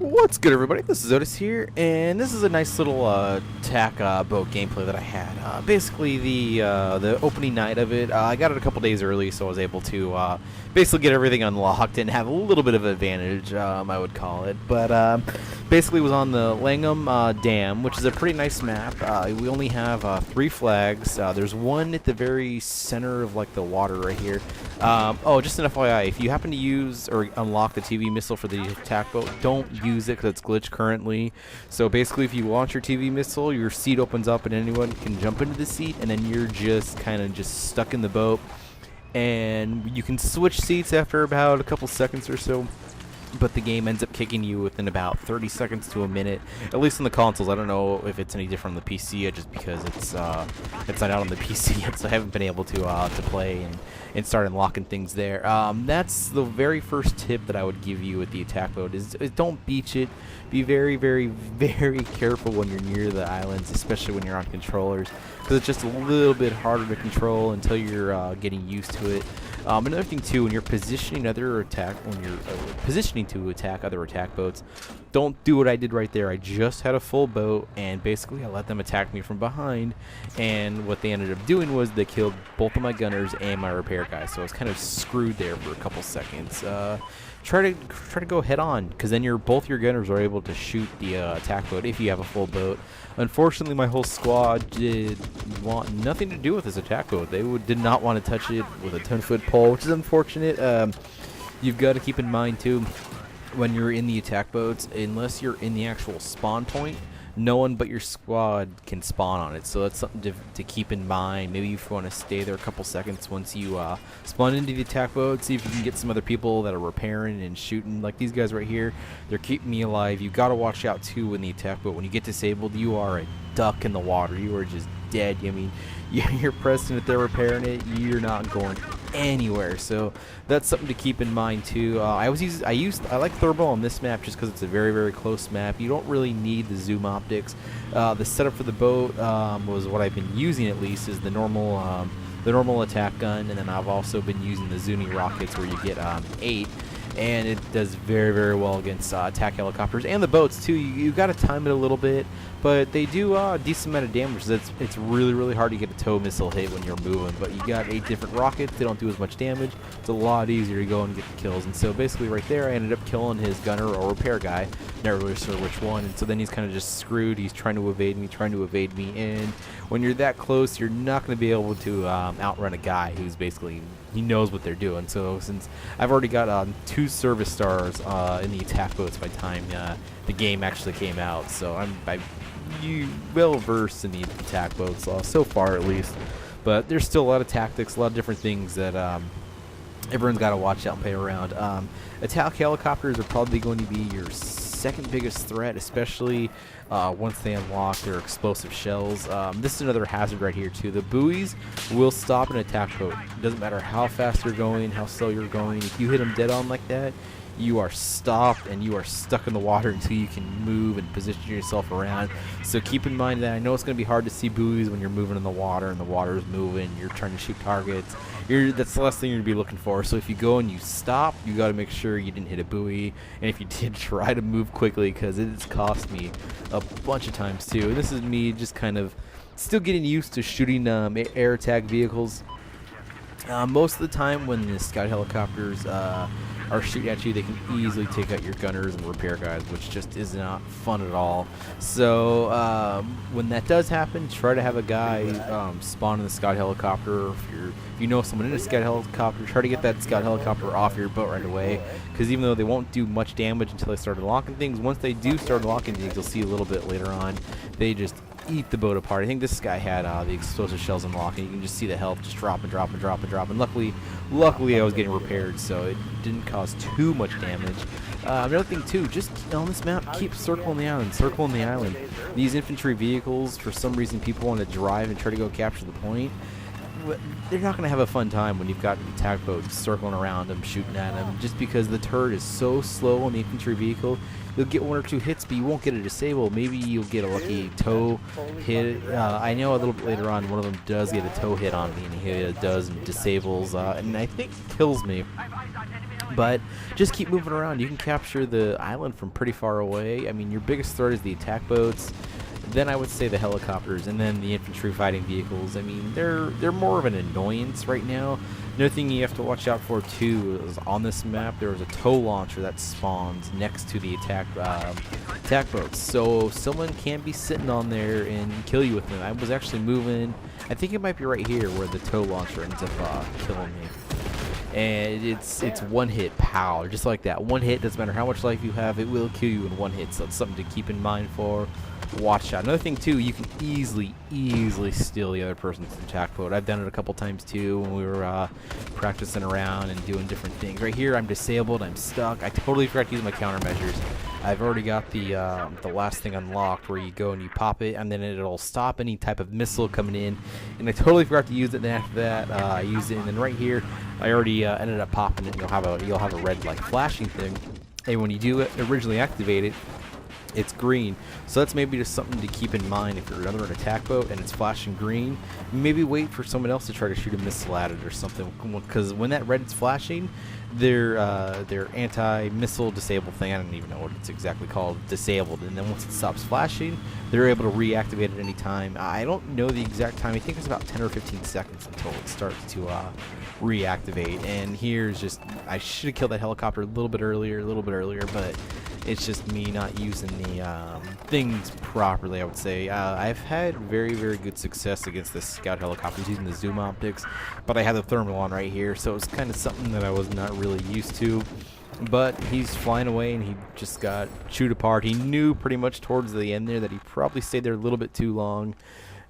What's good, everybody? This is Otis here, and this is a nice little attack boat gameplay that I had. Basically, the opening night of it, I got it a couple days early, so I was able to basically get everything unlocked and have a little bit of advantage, I would call it. But basically, it was on the LanGund Dam, which is a pretty nice map. We only have 3 flags. There's one at the very center of like the water right here. Oh, just an FYI, if you happen to use or unlock the TV missile for the attack boat, don't use it because it's glitched currently. So basically, if you launch your TV missile, your seat opens up and anyone can jump into the seat, and then you're just kind of just stuck in the boat. And you can switch seats after about a couple seconds or so, but the game ends up kicking you within about 30 seconds to a minute, at least on the consoles. I don't know if it's any different on the PC, just because it's not out on the PC yet, so I haven't been able to play and start unlocking things there. That's the very first tip that I would give you with the attack boat is don't beach it. Be very, very, very careful when you're near the islands, especially when you're on controllers, because it's just a little bit harder to control until you're getting used to it. Another thing too, when you're positioning to attack other attack boats, don't do what I did right there. I just had a full boat, and basically I let them attack me from behind, and what they ended up doing was they killed both of my gunners and my repair guy, so I was kind of screwed there for a couple seconds. Try to go head on, because then both your gunners are able to shoot the attack boat if you have a full boat. Unfortunately, my whole squad did want nothing to do with this attack boat. They did not want to touch it with a 10-foot pole, which is unfortunate. You've got to keep in mind too, when you're in the attack boats, unless you're in the actual spawn point, no one but your squad can spawn on it, so that's something to keep in mind. Maybe if you want to stay there a couple seconds once you spawn into the attack boat, see if you can get some other people that are repairing and shooting, like these guys right here. They're keeping me alive. You got to watch out too in the attack boat. When you get disabled, you are a duck in the water. You are just dead. I mean, you're pressing it, they're repairing it, you're not going anywhere. So that's something to keep in mind too. I like thermal on this map just because it's a very, very close map. You don't really need the zoom optics. The setup for the boat was what I've been using, at least, is the normal attack gun, and then I've also been using the zoomy rockets where you get 8. And it does very, very well against attack helicopters and the boats too. You got to time it a little bit, but they do a decent amount of damage. It's really, really hard to get a tow missile hit when you're moving, but you got 8 different rockets. They don't do as much damage. It's a lot easier to go and get the kills. And so basically right there, I ended up killing his gunner or repair guy. Never really sure which one. And so then he's kind of just screwed. He's trying to evade me, and when you're that close, you're not going to be able to outrun a guy who's basically, he knows what they're doing. So since I've already got 2 service stars in the attack boats by the time the game actually came out, so I'm well versed in the attack boats so far, at least. But there's still a lot of tactics, a lot of different things that everyone's got to watch out and play around. Attack helicopters are probably going to be your second biggest threat, especially once they unlock their explosive shells. This is another hazard right here too. The buoys will stop an attack boat. It doesn't matter how fast you're going, how slow you're going. If you hit them dead on like that, you are stopped and you are stuck in the water until you can move and position yourself around. So keep in mind that I know it's going to be hard to see buoys when you're moving in the water and the water is moving, you're trying to shoot targets. That's the last thing you're going to be looking for. So if you go and you stop, you got to make sure you didn't hit a buoy, and if you did, try to move quickly, because it's cost me a bunch of times too. And this is me just kind of still getting used to shooting air attack vehicles. Most of the time when the scout helicopters are shooting at you, they can easily take out your gunners and repair guys, which just is not fun at all. So when that does happen, try to have a guy spawn in the scout helicopter. If you know someone in a scout helicopter, try to get that scout helicopter off your boat right away, because even though they won't do much damage until they start unlocking things, once they do start unlocking things, you'll see a little bit later on, they just eat the boat apart. I think this guy had the explosive shells unlocked, and you can just see the health just drop and drop and drop and drop. And luckily I was getting repaired, so it didn't cause too much damage. Another thing too, just on this map, keep circling the island. These infantry vehicles, for some reason, people want to drive and try to go capture the point. They're not going to have a fun time when you've got attack boats circling around them, shooting at them, just because the turret is so slow on the infantry vehicle. You'll get 1 or 2 hits, but you won't get a disable. Maybe you'll get a lucky tow hit. I know a little bit later on one of them does get a tow hit on me, and he does and disables, and I think kills me. But just keep moving around. You can capture the island from pretty far away. I mean, your biggest threat is the attack boats. Then I would say the helicopters, and then the infantry fighting vehicles. I mean, they're more of an annoyance right now. Another thing you have to watch out for too is on this map there was a tow launcher that spawns next to the attack boats. So someone can be sitting on there and kill you with them. I was actually moving. I think it might be right here where the tow launcher ends up killing me. And it's one hit, pow, just like that. One hit, doesn't matter how much life you have, it will kill you in one hit. So it's something to keep in mind for. Watch out. Another thing too, you can easily steal the other person's attack boat. I've done it a couple times too when we were practicing around and doing different things. Right here, I'm disabled. I'm stuck. I totally forgot to use my countermeasures. I've already got the last thing unlocked where you go and you pop it, and then it'll stop any type of missile coming in. And I totally forgot to use it. And after that, I used it. And then right here, I already ended up popping it. You'll have a red like flashing thing. And when you do it, originally activate it, it's green. So that's maybe just something to keep in mind if you're under an attack boat and it's flashing green. Maybe wait for someone else to try to shoot a missile at it or something, because when that red is flashing, their anti-missile disable thing, I don't even know what it's exactly called, disabled, and then once it stops flashing, they're able to reactivate at any time. I don't know the exact time. I think it's about 10 or 15 seconds until it starts to reactivate. And here's just, I should have killed that helicopter a little bit earlier, but it's just me not using the things properly, I would say. I've had very good success against the scout helicopters using the zoom optics, but I had the thermal on right here, so it was kind of something that I was not really used to. But he's flying away and he just got chewed apart. He knew pretty much towards the end there that he probably stayed there a little bit too long.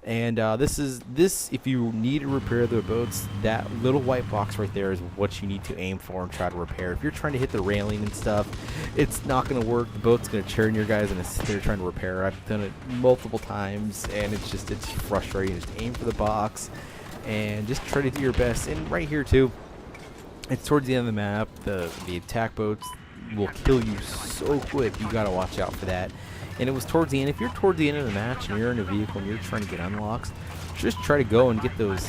And this, if you need to repair the boats, that little white box right there is what you need to aim for and try to repair. If you're trying to hit the railing and stuff, it's not going to work. The boat's going to churn your guys and sit there trying to repair. I've done it multiple times, and it's frustrating. Just aim for the box and just try to do your best. And right here too, it's towards the end of the map. The attack boats will kill you so quick. You got to watch out for that. And it was towards the end. If you're towards the end of the match and you're in a vehicle and you're trying to get unlocks, just try to go and get those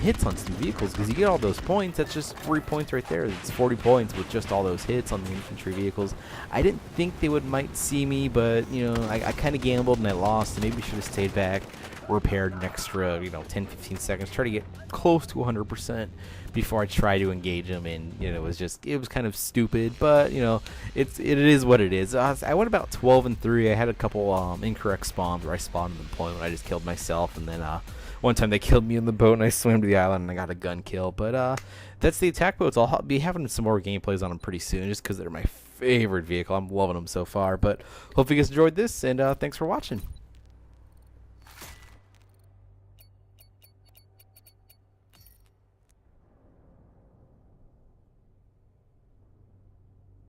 hits on some vehicles, because you get all those points. That's just 3 points right there. It's 40 points with just all those hits on the infantry vehicles. I didn't think they might see me, but you know, I kind of gambled and I lost. And maybe should have stayed back, repaired an extra 10-15 seconds, try to get close to 100% before I try to engage them. And it was kind of stupid, but it is what it is. I went about 12-3. I had a couple incorrect spawns where I spawned in the point when I just killed myself, and then one time they killed me in the boat and I swam to the island and I got a gun kill. But that's the attack boats. I'll be having some more gameplays on them pretty soon, just because they're my favorite vehicle. I'm loving them so far. But hope you guys enjoyed this, and thanks for watching.